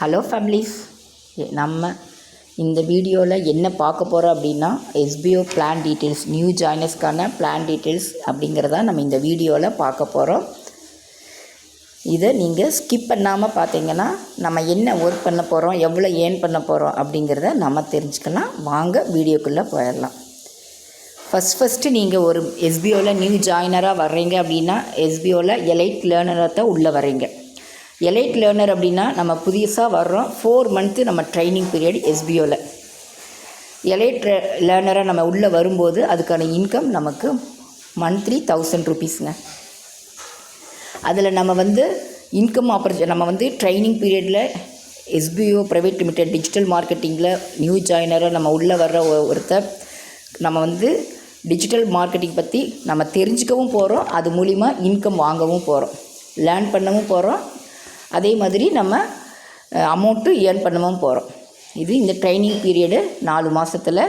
Hello families, நம்ம இந்த வீடியோவில் என்ன பார்க்க போகிறோம் அப்படின்னா எஸ்பிஓ பிளான் டீட்டெயில்ஸ், நியூ ஜாயினர்ஸ்க்கான பிளான் டீட்டெயில்ஸ் அப்படிங்கிறத நம்ம இந்த வீடியோவில் பார்க்க போகிறோம். இதை நீங்கள் ஸ்கிப் பண்ணாமல் பார்த்தீங்கன்னா நம்ம என்ன ஒர்க் பண்ண போகிறோம், எவ்வளோ ஏர்ன் பண்ண போகிறோம் அப்படிங்கிறத நம்ம தெரிஞ்சுக்கலாம். வாங்க வீடியோக்குள்ளே போயிடலாம். ஃபஸ்ட்டு நீங்கள் ஒரு எஸ்பிஓவில் நியூ ஜாயினராக வர்றீங்க அப்படின்னா எஸ்பிஓவில் எலைட் லேர்னராக தான் உள்ளே வர்றீங்க. எலைட் லேர்னர் அப்படின்னா நம்ம புதுசாக வர்றோம். 4 மந்த்து நம்ம ட்ரைனிங் பீரியட் எஸ்பிஓவில். எலைட் லேர்னராக நம்ம உள்ளே வரும்போது அதுக்கான இன்கம் நமக்கு மந்த்லி 1000 ருபீஸுங்க. அதில் நம்ம இன்கம் நம்ம ட்ரைனிங் பீரியடில் எஸ்பிஓ ப்ரைவேட் லிமிடெட் டிஜிட்டல் மார்க்கெட்டிங்கில் நியூ ஜாயினராக நம்ம உள்ளே வர்ற ஒருத்தர் நம்ம டிஜிட்டல் மார்க்கெட்டிங் பற்றி நம்ம தெரிஞ்சுக்கவும் போகிறோம், அது மூலிமா இன்கம் வாங்கவும் போகிறோம், லேர்ன் பண்ணவும் போகிறோம், அதே மாதிரி நம்ம அமௌண்ட்டு ஏர்ன் பண்ணவும் போகிறோம். இது இந்த ட்ரைனிங் பீரியடு 4 மாதத்தில்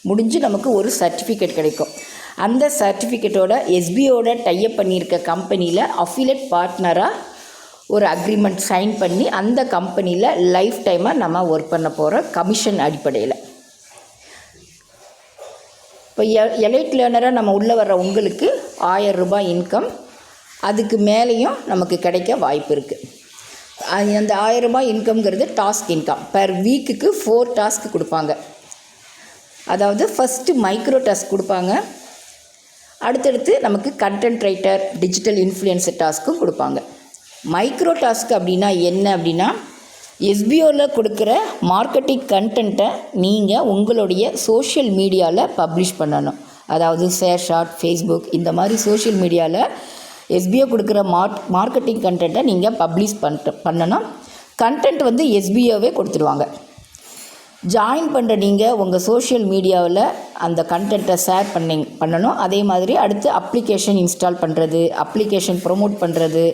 முடிஞ்சு நமக்கு ஒரு சர்டிஃபிகேட் கிடைக்கும். அந்த சர்டிஃபிகேட்டோட எஸ்பிஓட டைப் பண்ணியிருக்க கம்பெனியில் அஃபிலியேட் பார்ட்னராக ஒரு அக்ரிமெண்ட் சைன் பண்ணி அந்த கம்பெனியில் லைஃப் டைமாக நம்ம ஒர்க் பண்ண போகிறோம் கமிஷன் அடிப்படையில். இப்போ எலைட் லேர்னராக நம்ம உள்ளே வர்ற உங்களுக்கு 1000 ரூபாய் இன்கம், அதுக்கு மேலேயும் நமக்கு கிடைக்க வாய்ப்பு இருக்குது. அந்த 1000 ரூபாய் இன்கம்ங்கிறது டாஸ்க் இன்கம். பெர் வீக்குக்கு 4 டாஸ்க் கொடுப்பாங்க. அதாவது ஃபஸ்ட்டு மைக்ரோ டாஸ்க் கொடுப்பாங்க, அடுத்தடுத்து நமக்கு கண்டென்ட் ரைட்டர், டிஜிட்டல் இன்ஃப்ளூயன்சர் டாஸ்க்கும் கொடுப்பாங்க. மைக்ரோ டாஸ்க் அப்படின்னா என்ன அப்படின்னா எஸ்பிஓவில் கொடுக்குற மார்க்கெட்டிங் கண்டென்ட்டை நீங்கள் உங்களுடைய சோஷியல் மீடியாவில் பப்ளிஷ் பண்ணணும். அதாவது ஷேர்ஷாட், ஃபேஸ்புக், இந்த மாதிரி சோஷியல் மீடியாவில் எஸ்பிஓ கொடுக்குற மார்க்கெட்டிங் கண்டென்ட்டை நீங்கள் பப்ளிஷ் பண்ணணும். கண்டென்ட் எஸ்பிஓவே கொடுத்துருவாங்க. ஜாயின் பண்ணுற நீங்கள் உங்கள் சோஷியல் மீடியாவில் அந்த கண்டென்ட்டை ஷேர் பண்ணணும். அதே மாதிரி அடுத்து அப்ளிகேஷன் இன்ஸ்டால் பண்ணுறது, அப்ளிகேஷன் ப்ரொமோட் பண்ணுறது,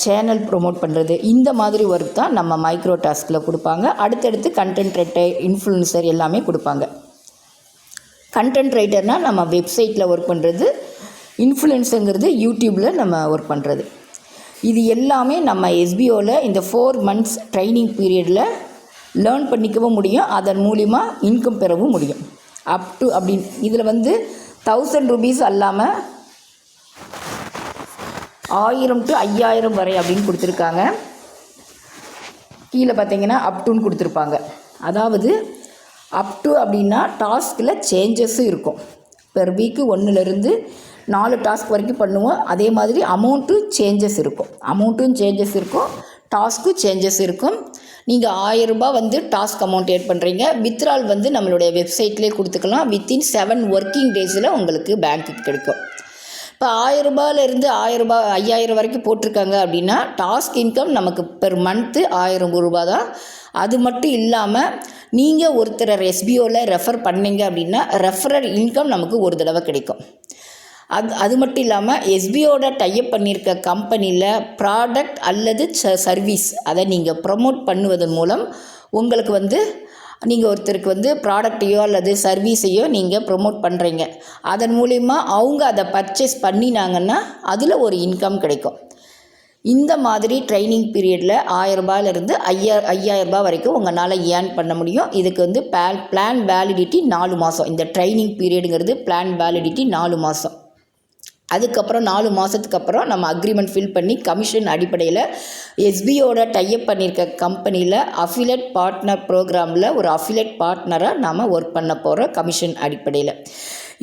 சேனல் ப்ரொமோட் பண்ணுறது, இந்த மாதிரி ஒர்க் தான் நம்ம மைக்ரோ டாஸ்கில் கொடுப்பாங்க. அடுத்தடுத்து கண்டென்ட் ரைட்டர், இன்ஃப்ளூயன்சர் எல்லாமே கொடுப்பாங்க. கண்டென்ட் ரைட்டர்னால் நம்ம வெப்சைட்டில் ஒர்க் பண்ணுறது, இன்ஃப்ளூயன்ஸுங்கிறது யூடியூப்பில் நம்ம ஒர்க் பண்ணுறது. இது எல்லாமே நம்ம எஸ்பிஓவில் இந்த 4 மந்த்ஸ் ட்ரைனிங் பீரியடில் லேர்ன் பண்ணிக்கவும் முடியும், அதன் மூலிமா இன்கம் பெறவும் முடியும். அப்படின்னு இதில் 1000 ருபீஸ் அல்லாமல் 1000 to 5000 வரை அப்படின்னு கொடுத்துருக்காங்க. கீழே பார்த்தீங்கன்னா அப்டுன்னு கொடுத்துருப்பாங்க. அதாவது அப்டு அப்படின்னா டாஸ்கில் சேஞ்சஸும் இருக்கும். பெர் வீக்கு 1லேருந்து 4 டாஸ்க் வரைக்கும் பண்ணுவோம். அதே மாதிரி அமௌண்ட்டும் சேஞ்சஸ் இருக்கும், டாஸ்க்கும் சேஞ்சஸ் இருக்கும். நீங்கள் 1000 ரூபாய் டாஸ்க் அமௌண்ட் ஏட் பண்ணுறீங்க. வித்ட்ரால் நம்மளுடைய வெப்சைட்லேயே கொடுத்துக்கலாம். வித்தின் 7 ஒர்க்கிங் டேஸில் உங்களுக்கு பேங்க்குக்கு கிடைக்கும். இப்போ 1000 ரூபாயிலேருந்து 5000 வரைக்கும் போட்டிருக்காங்க அப்படின்னா டாஸ்க் இன்கம் நமக்கு பெர் மந்த்து 1000 ரூபாய் தான். அது மட்டும் இல்லாமல் நீங்கள் ஒருத்தரை எஸ்பிஓவில் ரெஃபர் பண்ணிங்க அப்படின்னா ரெஃபரல் இன்கம் நமக்கு ஒரு தடவை கிடைக்கும். அது மட்டும் இல்லாமல் எஸ்பிஓட டைப் பண்ணியிருக்க கம்பெனியில் ப்ராடக்ட் அல்லது சர்வீஸ் அதை நீங்கள் ப்ரமோட் பண்ணுவதன் மூலம் உங்களுக்கு நீங்கள் ஒருத்தருக்கு ப்ராடக்டையோ அல்லது சர்வீஸையோ நீங்கள் ப்ரொமோட் பண்ணுறீங்க. அதன் மூலிமா அவங்க அதை பர்ச்சேஸ் பண்ணினாங்கன்னா அதில் ஒரு இன்கம் கிடைக்கும். இந்த மாதிரி ட்ரைனிங் பீரியடில் 1000 ரூபாயிலிருந்து 5000 ரூபாய் வரைக்கும் உங்களால் ஏர்ன் பண்ண முடியும். இதுக்கு பிளான் வேலிடிட்டி 4 மாதம். இந்த ட்ரைனிங் பீரியடுங்கிறது பிளான் வேலிடிட்டி 4 மாதம். அதுக்கப்புறம் 4 மாதத்துக்கு அப்புறம் நம்ம அக்ரிமெண்ட் ஃபில் பண்ணி கமிஷன் அடிப்படையில் எஸ்பிஓட டைப் பண்ணியிருக்க கம்பெனியில் அஃபிலியேட் பார்ட்னர் ப்ரோக்ராமில் ஒரு அஃபிலியேட் பார்ட்னராக நாம் ஒர்க் பண்ண போகிறோம் கமிஷன் அடிப்படையில்.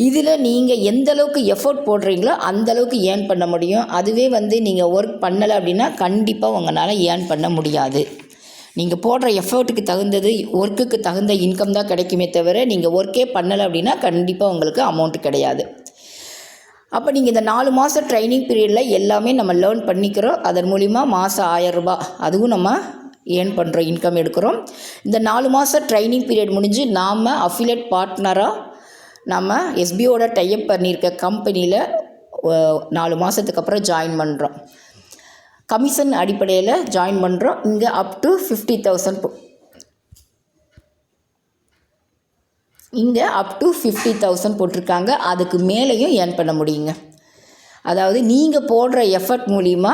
இதில் நீங்கள் எந்த அளவுக்கு எஃபோர்ட் போடுறீங்களோ அந்தளவுக்கு ஏர்ன் பண்ண முடியும். அதுவே நீங்கள் ஒர்க் பண்ணலை அப்படின்னா கண்டிப்பாக உங்களால் ஏர்ன் பண்ண முடியாது. நீங்கள் போடுற எஃபர்ட்டுக்கு தகுந்தது, ஒர்க்குக்கு தகுந்த இன்கம் தான் கிடைக்குமே தவிர நீங்கள் ஒர்க்கே பண்ணலை அப்படின்னா கண்டிப்பாக உங்களுக்கு அமௌண்ட்டு கிடையாது. அப்போ நீங்கள் இந்த 4 மாதம் ட்ரைனிங் பீரியடில் எல்லாமே நம்ம லேர்ன் பண்ணிக்கிறோம். அதன் மூலிமா மாதம் 1000 ரூபாய் அதுவும் நம்ம ஏர்ன் பண்ணுறோம், இன்கம் எடுக்கிறோம். இந்த 4 மாதம் ட்ரைனிங் பீரியட் முடிஞ்சு நாம் அஃபிலியேட் பார்ட்னராக நம்ம எஸ்பிஓட டைப் பண்ணியிருக்க கம்பெனியில் 4 மாதத்துக்கு அப்புறம் ஜாயின் பண்ணுறோம். கமிஷன் அடிப்படையில் ஜாயின் பண்ணுறோம். இங்கே அப் டு 50,000 இங்கே அப் டு 50,000 போட்டிருக்காங்க. அதுக்கு மேலேயும் ஏர்ன் பண்ண முடியுங்க. அதாவது நீங்கள் போடுற எஃபர்ட் மூலிமா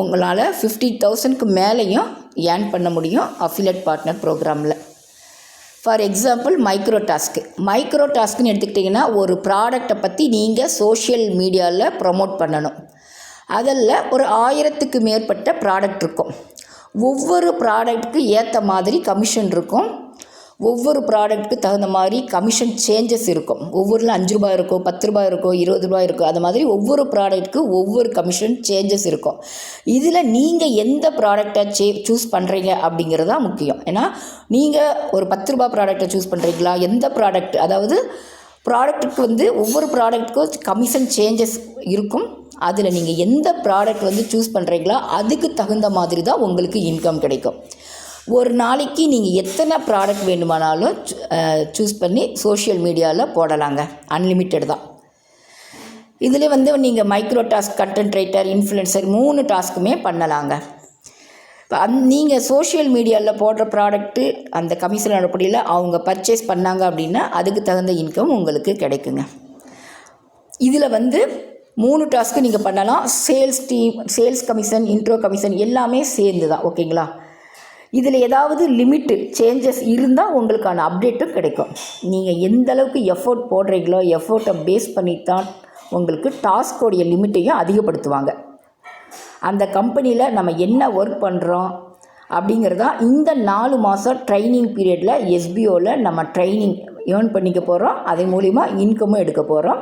உங்களால் 50,000க்கு மேலேயும் ஏர்ன் பண்ண முடியும் அஃபிலியேட் பார்ட்னர் ப்ரோக்ராமில். ஃபார் எக்ஸாம்பிள் மைக்ரோ டாஸ்க்னு எடுத்துக்கிட்டிங்கன்னா ஒரு ப்ராடக்டை பற்றி நீங்கள் சோஷியல் மீடியாவில் ப்ரமோட் பண்ணணும். அதில் ஒரு 1000க்கு மேற்பட்ட ப்ராடக்ட் இருக்கும். ஒவ்வொரு ப்ராடக்ட்டுக்கு ஏற்ற மாதிரி கமிஷன் இருக்கும். ஒவ்வொரு ப்ராடக்ட்டுக்கு தகுந்த மாதிரி கமிஷன் சேஞ்சஸ் இருக்கும். ஒவ்வொருல 5 ரூபாய் இருக்கும், 10 ரூபாய் இருக்கும், 20 ரூபாய் இருக்கும். அது மாதிரி ஒவ்வொரு ப்ராடக்ட்டுக்கு ஒவ்வொரு கமிஷன் சேஞ்சஸ் இருக்கும். இதில் நீங்கள் எந்த ப்ராடக்டை சூஸ் பண்ணுறீங்க அப்படிங்கிறது தான் முக்கியம். ஏன்னா நீங்கள் ஒரு 10 ரூபாய் ப்ராடக்டை சூஸ் பண்ணுறீங்களா, எந்த ப்ராடக்ட், அதாவது ப்ராடக்ட்டுக்கு ஒவ்வொரு ப்ராடக்ட்டுக்கும் கமிஷன் சேஞ்சஸ் இருக்கும். அதில் நீங்கள் எந்த ப்ராடக்ட் சூஸ் பண்ணுறீங்களோ அதுக்கு தகுந்த மாதிரி தான் உங்களுக்கு இன்கம் கிடைக்கும். ஒரு நாளைக்கு நீங்கள் எத்தனை ப்ராடக்ட் வேணுமானாலும் சூஸ் பண்ணி சோஷியல் மீடியாவில் போடலாங்க. அன்லிமிட்டெட் தான். இதில் நீங்கள் micro task, content writer, influencer 3 டாஸ்க்குமே பண்ணலாங்க. இப்போ நீங்கள் சோஷியல் மீடியாவில் போடுற ப்ராடக்ட்டு அந்த கமிஷன் அடிப்படையில் அவங்க பர்ச்சேஸ் பண்ணாங்க அப்படின்னா அதுக்கு தகுந்த இன்கம் உங்களுக்கு கிடைக்குங்க. இதில் 3 டாஸ்க்கு நீங்கள் பண்ணலாம். சேல்ஸ் கமிஷன், இன்ட்ரோ கமிஷன் எல்லாமே சேர்ந்து தான். ஓகேங்களா? இதில் ஏதாவது லிமிட்டு சேஞ்சஸ் இருந்தால் உங்களுக்கான அப்டேட்டும் கிடைக்கும். நீங்கள் எந்த அளவுக்கு எஃபோர்ட் போடுறீங்களோ எஃபோர்ட்டை பேஸ் பண்ணி தான் உங்களுக்கு டாஸ்கோடைய லிமிட்டையும் அதிகப்படுத்துவாங்க. அந்த கம்பெனியில் நம்ம என்ன ஒர்க் பண்ணுறோம் அப்படிங்கிறதான் இந்த 4 மாதம் ட்ரைனிங் பீரியடில் எஸ்பிஓவில் நம்ம ட்ரைனிங் ஏர்ன் பண்ணிக்க போகிறோம். அதன் மூலிமா இன்கமும் எடுக்க போகிறோம்.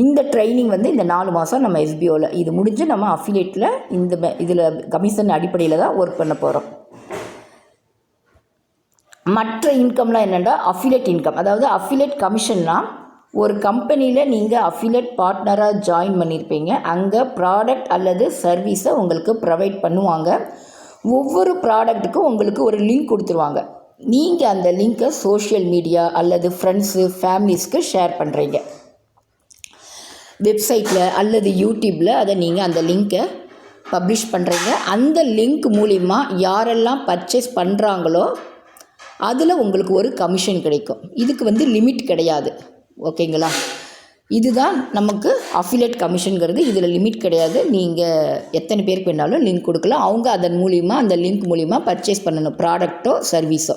இந்த ட்ரைனிங் இந்த 4 மாதம் நம்ம எஸ்பிஓவில் இது முடிஞ்சு நம்ம அஃபிலியேட்டில் இதில் கமிஷன் அடிப்படையில் தான் ஒர்க் பண்ண போகிறோம். மற்ற இன்கம்லாம் என்னென்னா அஃபிலியேட் இன்கம், அதாவது அஃபிலியேட் கமிஷன்னால் ஒரு கம்பெனியில் நீங்கள் அஃபிலியேட் பார்ட்னராக ஜாயின் பண்ணியிருப்பீங்க. அங்கே ப்ராடக்ட் அல்லது சர்வீஸை உங்களுக்கு ப்ரொவைட் பண்ணுவாங்க. ஒவ்வொரு ப்ராடக்ட்டுக்கும் உங்களுக்கு ஒரு லிங்க் கொடுத்துருவாங்க. நீங்கள் அந்த லிங்க்கை சோஷியல் மீடியா அல்லது ஃப்ரெண்ட்ஸு, ஃபேமிலிஸ்க்கு ஷேர் பண்ணுறீங்க. வெப்சைட்டில் அல்லது யூடியூப்பில் அதை நீங்கள் அந்த லிங்க்கை பப்ளிஷ் பண்ணுறீங்க. அந்த லிங்க் மூலிமா யாரெல்லாம் பர்ச்சேஸ் பண்ணுறாங்களோ அதில் உங்களுக்கு ஒரு கமிஷன் கிடைக்கும். இதுக்கு லிமிட் கிடையாது. ஓகேங்களா? இதுதான் நமக்கு அஃபிலியேட் கமிஷனுங்கிறது. இதில் லிமிட் கிடையாது. நீங்கள் எத்தனை பேருக்கு வேணாலும் லிங்க் கொடுக்கலாம். அவங்க அதன் மூலிமா அந்த லிங்க் மூலிமா பர்ச்சேஸ் பண்ணணும் ப்ராடக்ட்டோ சர்வீஸோ.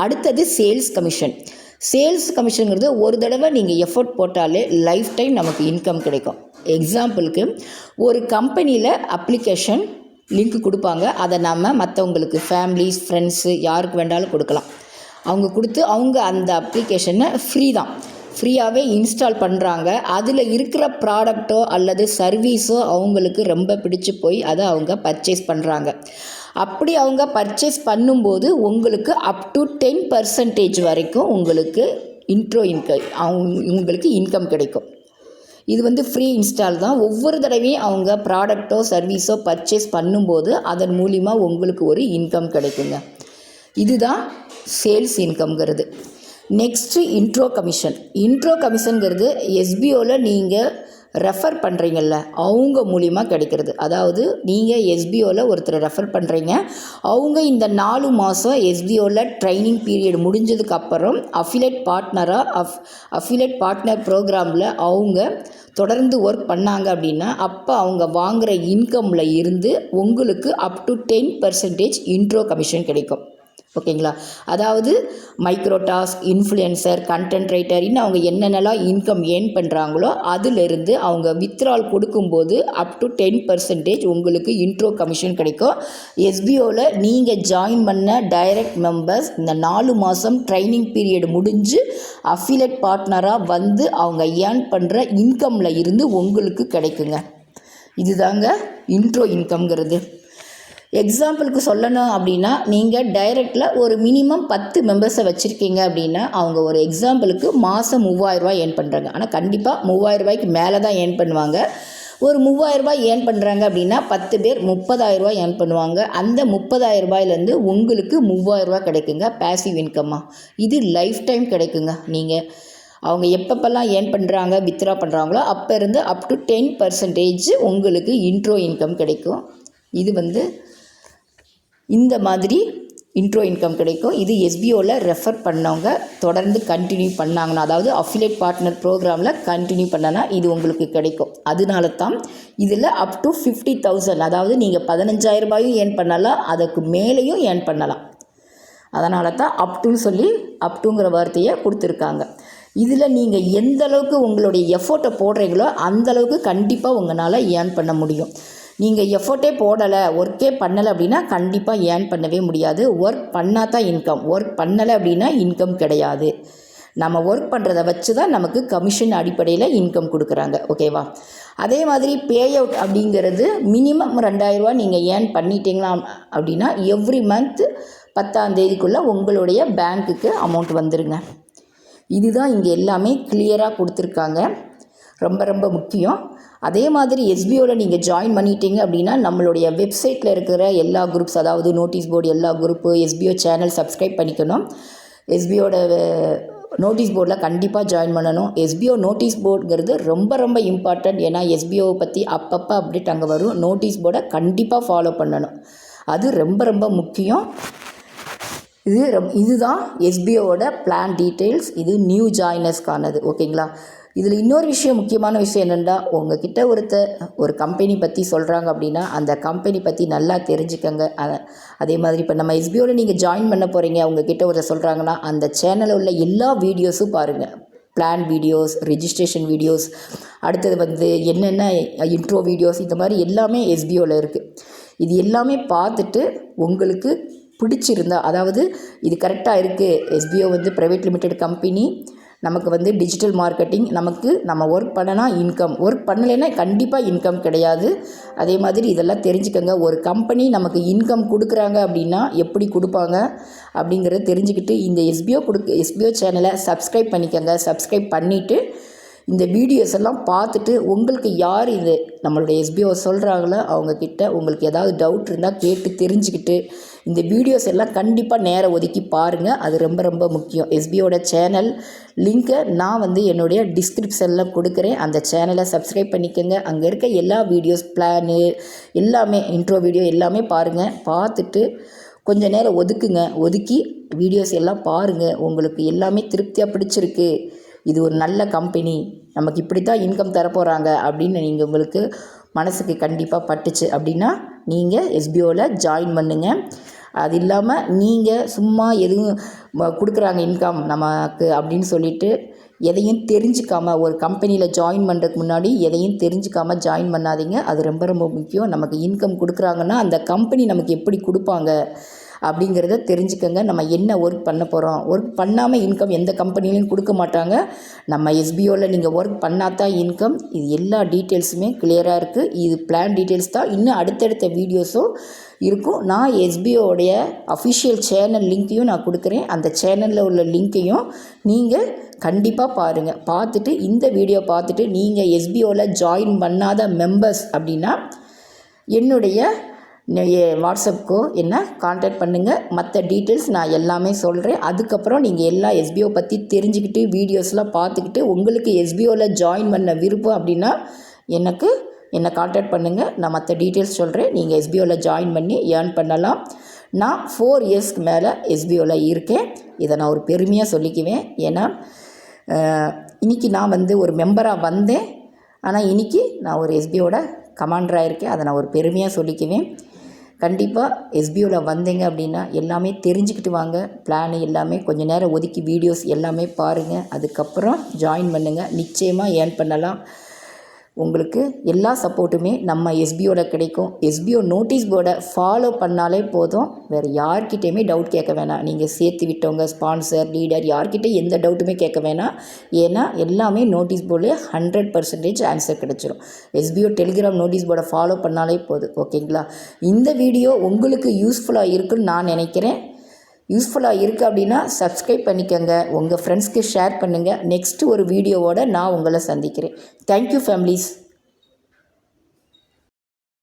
அடுத்தது சேல்ஸ் கமிஷனுங்கிறது ஒரு தடவை நீங்கள் எஃபோர்ட் போட்டாலே லைஃப் டைம் நமக்கு இன்கம் கிடைக்கும். எக்ஸாம்பிளுக்கு ஒரு கம்பெனியில் அப்ளிகேஷன் லிங்க் கொடுப்பாங்க. அதை நம்ம மற்றவங்களுக்கு ஃபேமிலிஸ், ஃப்ரெண்ட்ஸு யாருக்கு வேண்டாலும் கொடுக்கலாம். அவங்க கொடுத்து அவங்க அந்த அப்ளிகேஷனை ஃப்ரீயாகவே இன்ஸ்டால் பண்ணுறாங்க. அதில் இருக்கிற ப்ராடக்ட்டோ அல்லது சர்வீஸோ அவங்களுக்கு ரொம்ப பிடிச்சி போய் அதை அவங்க பர்ச்சேஸ் பண்ணுறாங்க. அப்படி அவங்க பர்ச்சேஸ் பண்ணும்போது உங்களுக்கு அப் டு 10% வரைக்கும் உங்களுக்கு உங்களுக்கு இன்கம் கிடைக்கும். இது ஃப்ரீ இன்ஸ்டால் தான். ஒவ்வொரு தடவையும் அவங்க ப்ராடக்ட்டோ சர்வீஸோ பர்ச்சேஸ் பண்ணும்போது அதன் மூலிமா உங்களுக்கு ஒரு இன்கம் கிடைக்குங்க. இதுதான் சேல்ஸ் இன்கம்ங்கிறது. நெக்ஸ்ட்டு இன்ட்ரோ கமிஷனுங்கிறது எஸ்பிஓவில் நீங்கள் ரெஃபர் பண்ணுறீங்கல்ல அவங்க மூலிமா கிடைக்கிறது. அதாவது நீங்கள் எஸ்பிஓவில் ஒருத்தரை ரெஃபர் பண்ணுறீங்க. அவங்க இந்த 4 மாதம் எஸ்பிஓவில் ட்ரைனிங் பீரியட் முடிஞ்சதுக்கப்புறம் அஃபிலியேட் பார்ட்னர் ப்ரோக்ராமில் அவங்க தொடர்ந்து ஒர்க் பண்ணாங்க அப்படின்னா அப்போ அவங்க வாங்குகிற இன்கமில் இருந்து உங்களுக்கு அப் டு 10% இன்ட்ரோ கமிஷன் கிடைக்கும். ஓகேங்களா? அதாவது micro task, influencer, content writer இன்னும் அவங்க என்னென்னலாம் இன்கம் ஏர்ன் பண்ணுறாங்களோ அதிலிருந்து அவங்க வித்ட்ரால் கொடுக்கும்போது அப் டு 10% உங்களுக்கு இன்ட்ரோ கமிஷன் கிடைக்கும். எஸ்பிஓவில் நீங்கள் ஜாயின் பண்ண டைரக்ட் மெம்பர்ஸ் இந்த 4 மாதம் ட்ரைனிங் பீரியட் முடிஞ்சு அஃபிலியேட் பார்ட்னராக அவங்க ஏர்ன் பண்ணுற இன்கமில் இருந்து உங்களுக்கு கிடைக்குங்க. இதுதாங்க இன்ட்ரோ இன்கம்ங்கிறது. எக்ஸாம்பிளுக்கு சொல்லணும் அப்படின்னா நீங்கள் டைரெக்டில் ஒரு மினிமம் 10 மெம்பர்ஸை வச்சுருக்கீங்க அப்படின்னா அவங்க ஒரு எக்ஸாம்பிளுக்கு மாதம் 3000 ரூபாய் ஏர்ன் பண்ணுறாங்க. ஆனால் கண்டிப்பாக 3000 ரூபாய்க்கு மேலே தான் ஏர்ன் பண்ணுவாங்க. ஒரு 3000 ரூபாய் ஏர்ன் பண்ணுறாங்க அப்படின்னா 10 பேர் 30,000 ரூபாய் ஏர்ன் பண்ணுவாங்க. அந்த 30,000 ரூபாயிலேருந்து உங்களுக்கு 3000 ரூபாய் கிடைக்குங்க பேசிவ் இன்கம்மாக. இது லைஃப் டைம் கிடைக்குங்க. நீங்கள் அவங்க எப்பப்பெல்லாம் ஏர்ன் பண்ணுறாங்க, வித்ட்ரா பண்ணுறாங்களோ அப்போ இருந்து அப் டு 10% உங்களுக்கு இன்ட்ரோ இன்கம் கிடைக்கும். இது இந்த மாதிரி இன்ட்ரோ இன்கம் கிடைக்கும். இது எஸ்பிஓவில் ரெஃபர் பண்ணவங்க தொடர்ந்து கண்டினியூ பண்ணாங்கன்னா, அதாவது அஃபிலியேட் பார்ட்னர் ப்ரோக்ராமில் கண்டினியூ பண்ணனா இது உங்களுக்கு கிடைக்கும். அதனால தான் இதில் அப் டு 50,000, அதாவது நீங்கள் 15,000 ரூபாயும் ஏர்ன் பண்ணலாம், அதுக்கு மேலேயும் ஏர்ன் பண்ணலாம். அதனால தான் அப்டுன்னு சொல்லி அப்டுங்கிற வார்த்தையை கொடுத்துருக்காங்க. இதில் நீங்கள் எந்த அளவுக்கு உங்களுடைய எஃபோர்ட்டை போடுறீங்களோ அந்தளவுக்கு கண்டிப்பாக உங்களால் ஏர்ன் பண்ண முடியும். நீங்கள் எஃபோர்ட்டே போடலை, ஒர்க்கே பண்ணலை அப்படின்னா கண்டிப்பாக ஏர்ன் பண்ணவே முடியாது. ஒர்க் பண்ணால் தான் இன்கம், ஒர்க் பண்ணலை அப்படின்னா இன்கம் கிடையாது. நம்ம ஒர்க் பண்ணுறதை வச்சு தான் நமக்கு கமிஷன் அடிப்படையில் இன்கம் கொடுக்குறாங்க. ஓகேவா? அதே மாதிரி பே அவுட் அப்படிங்கிறது மினிமம் 2,000 ரூபா நீங்கள் ஏர்ன் பண்ணிட்டீங்களா அப்படின்னா எவ்ரி மந்த் 10ஆம் தேதிக்குள்ளே உங்களுடைய பேங்க்குக்கு அமௌண்ட் வந்துடுங்க. இதுதான் இங்கே எல்லாமே கிளியராக கொடுத்துருக்காங்க. ரொம்ப ரொம்ப முக்கியம். அதே மாதிரி எஸ்பிஓவில் நீங்கள் ஜாயின் பண்ணிட்டீங்க அப்படின்னா நம்மளுடைய வெப்சைட்டில் இருக்கிற எல்லா குரூப்ஸ், அதாவது நோட்டீஸ் போர்டு எல்லா குரூப்பு, எஸ்பிஓ சேனல் சப்ஸ்கிரைப் பண்ணிக்கணும். எஸ்பிஓட நோட்டீஸ் போர்டில் கண்டிப்பாக ஜாயின் பண்ணணும். எஸ்பிஓ நோட்டீஸ் போர்டுங்கிறது ரொம்ப ரொம்ப இம்பார்ட்டண்ட். ஏன்னா எஸ்பிஓவை பற்றி அப்பப்போ அப்டேட் அங்கே வரும். நோட்டீஸ் போர்டை கண்டிப்பாக ஃபாலோ பண்ணணும். அது ரொம்ப ரொம்ப முக்கியம். இதுதான் எஸ்பிஓவோட பிளான் டீட்டெயில்ஸ். இது நியூ ஜாயினர்ஸ்க்கானது. ஓகேங்களா? இதில் இன்னொரு விஷயம், முக்கியமான விஷயம் என்னென்னா, உங்ககிட்ட ஒரு கம்பெனி பற்றி சொல்கிறாங்க அப்படின்னா அந்த கம்பெனி பற்றி நல்லா தெரிஞ்சுக்கங்க. அதே மாதிரி இப்போ நம்ம எஸ்பிஓவில் நீங்கள் ஜாயின் பண்ண போகிறீங்க, உங்ககிட்ட ஒருத்தர் சொல்கிறாங்கன்னா அந்த சேனலில் உள்ள எல்லா வீடியோஸும் பாருங்கள். பிளான் வீடியோஸ், ரெஜிஸ்ட்ரேஷன் வீடியோஸ், அடுத்தது என்னென்ன இன்ட்ரோ வீடியோஸ், இந்த மாதிரி எல்லாமே எஸ்பிஓவில் இருக்குது. இது எல்லாமே பார்த்துட்டு உங்களுக்கு பிடிச்சிருந்தா, அதாவது இது கரெக்டாக இருக்குது, எஸ்பிஓ ப்ரைவேட் லிமிடெட் கம்பெனி, நமக்கு டிஜிட்டல் மார்க்கெட்டிங், நம்ம ஒர்க் பண்ணனா இன்கம், ஒர்க் பண்ணலைன்னா கண்டிப்பாக இன்கம் கிடையாது. அதே மாதிரி இதெல்லாம் தெரிஞ்சுக்கங்க. ஒரு கம்பெனி நமக்கு இன்கம் கொடுக்குறாங்க அப்படின்னா எப்படி கொடுப்பாங்க அப்படிங்கிறத தெரிஞ்சுக்கிட்டு இந்த எஸ்பிஓ சேனலை சப்ஸ்கிரைப் பண்ணிக்கோங்க. சப்ஸ்கிரைப் பண்ணிவிட்டு இந்த வீடியோஸ் எல்லாம் பார்த்துட்டு உங்களுக்கு யார் இது நம்மளுடைய எஸ்பிஓ சொல்கிறாங்களோ அவங்கக்கிட்ட உங்களுக்கு ஏதாவது டவுட் இருந்தால் கேட்டு தெரிஞ்சுக்கிட்டு இந்த வீடியோஸ் எல்லாம் கண்டிப்பாக நேரம் ஒதுக்கி பாருங்கள். அது ரொம்ப ரொம்ப முக்கியம். எஸ்பிஓட சேனல் லிங்க்கை நான் என்னுடைய டிஸ்கிரிப்ஷனில் கொடுக்குறேன். அந்த சேனலை சப்ஸ்கிரைப் பண்ணிக்கோங்க. அங்கே இருக்க எல்லா வீடியோஸ், பிளானு எல்லாமே, இன்ட்ரோ வீடியோ எல்லாமே பாருங்கள். பார்த்துட்டு கொஞ்சம் நேரம் ஒதுக்கி வீடியோஸ் எல்லாம் பாருங்கள். உங்களுக்கு எல்லாமே திருப்தியாக பிடிச்சிருக்கு, இது ஒரு நல்ல கம்பெனி, நமக்கு இப்படி தான் இன்கம் தரப்போகிறாங்க அப்படின்னு நீங்கள் உங்களுக்கு மனசுக்கு கண்டிப்பாக பட்டுச்சு அப்படின்னா நீங்கள் எஸ்பிஓவில் ஜாயின் பண்ணுங்கள். அது இல்லாமல் நீங்கள் சும்மா எதுவும் கொடுக்குறாங்க இன்கம் நமக்கு அப்படின்னு சொல்லிட்டு எதையும் தெரிஞ்சுக்காமல், ஒரு கம்பெனியில் ஜாயின் பண்ணுறதுக்கு முன்னாடி எதையும் தெரிஞ்சுக்காமல் ஜாயின் பண்ணாதீங்க. அது ரொம்ப ரொம்ப முக்கியம். நமக்கு இன்கம் கொடுக்குறாங்கன்னா அந்த கம்பெனி நமக்கு எப்படி கொடுப்பாங்க அப்படிங்கிறத தெரிஞ்சுக்கங்க. நம்ம என்ன ஒர்க் பண்ண போகிறோம், ஒர்க் பண்ணாமல் இன்கம் எந்த கம்பெனிலையும் கொடுக்க மாட்டாங்க. நம்ம எஸ்பிஓவில் நீங்கள் ஒர்க் பண்ணால் தான் இன்கம். இது எல்லா டீட்டெயில்ஸுமே கிளியராக இருக்குது. இது பிளான் டீட்டெயில்ஸ் தான். இன்னும் அடுத்தடுத்த வீடியோஸும் இருக்கும். நான் எஸ்பிஓடைய அஃபிஷியல் சேனல் லிங்க்கையும் நான் கொடுக்குறேன். அந்த சேனலில் உள்ள லிங்க்கையும் நீங்கள் கண்டிப்பாக பாருங்கள். பார்த்துட்டு இந்த வீடியோ பார்த்துட்டு நீங்கள் எஸ்பிஓவில் ஜாயின் பண்ணாத மெம்பர்ஸ் அப்படின்னா என்னுடைய வாட்ஸ்அப்புக்கோ என்ன கான்டாக்ட் பண்ணுங்கள். மற்ற டீட்டெயில்ஸ் நான் எல்லாமே சொல்கிறேன். அதுக்கப்புறம் நீங்கள் எல்லா எஸ்பிஓ பற்றி தெரிஞ்சுக்கிட்டு வீடியோஸ்லாம் பார்த்துக்கிட்டு உங்களுக்கு எஸ்பிஓவில் ஜாயின் பண்ண விருப்பம் அப்படின்னா என்னை கான்டாக்ட் பண்ணுங்கள். நான் மற்ற டீட்டெயில்ஸ் சொல்கிறேன். நீங்கள் எஸ்பிஓவில் ஜாயின் பண்ணி ஏர்ன் பண்ணலாம். நான் 4 இயர்ஸ்க்கு மேலே எஸ்பிஓவில் இருக்கேன். இதை நான் ஒரு பெருமையாக சொல்லிக்குவேன். ஏன்னா இன்றைக்கி நான் ஒரு மெம்பராக வந்தேன். ஆனால் இன்றைக்கி நான் ஒரு எஸ்பிஓட கமாண்டராக இருக்கேன். அதை நான் ஒரு பெருமையாக சொல்லிக்குவேன். கண்டிப்பாக எஸ்பிஓவில் வந்தீங்க அப்படின்னா எல்லாமே தெரிஞ்சுக்கிட்டு வாங்க. பிளானு எல்லாமே கொஞ்சம் நேரம் ஒதுக்கி வீடியோஸ் எல்லாமே பாருங்கள். அதுக்கப்புறம் ஜாயின் பண்ணுங்கள். நிச்சயமாக ஏர்ன் பண்ணலாம். உங்களுக்கு எல்லா சப்போர்ட்டுமே நம்ம எஸ்பிஓவில் கிடைக்கும். எஸ்பிஓ நோட்டீஸ் போர்டை ஃபாலோ பண்ணாலே போதும். வேறு யார்கிட்டையுமே டவுட் கேட்க வேணாம். நீங்கள் சேர்த்து விட்டவங்க, ஸ்பான்சர், லீடர், யார்கிட்டையும் எந்த டவுட்டுமே கேட்க வேணாம். ஏன்னா எல்லாமே நோட்டீஸ் போர்டில் 100% ஆன்சர் கிடச்சிரும். எஸ்பிஓ டெலிகிராம் நோட்டீஸ் போர்டை ஃபாலோ பண்ணாலே போதும். ஓகேங்களா? இந்த வீடியோ உங்களுக்கு யூஸ்ஃபுல்லாக இருக்குன்னு நான் நினைக்கிறேன். யூஸ்ஃபுல்லாக இருக்குது அப்படின்னா சப்ஸ்கிரைப் பண்ணிக்கோங்க. உங்கள் ஃப்ரெண்ட்ஸ்க்கு ஷேர் பண்ணுங்கள். நெக்ஸ்ட்டு ஒரு வீடியோவோடு நான் உங்களை சந்திக்கிறேன். Thank you families.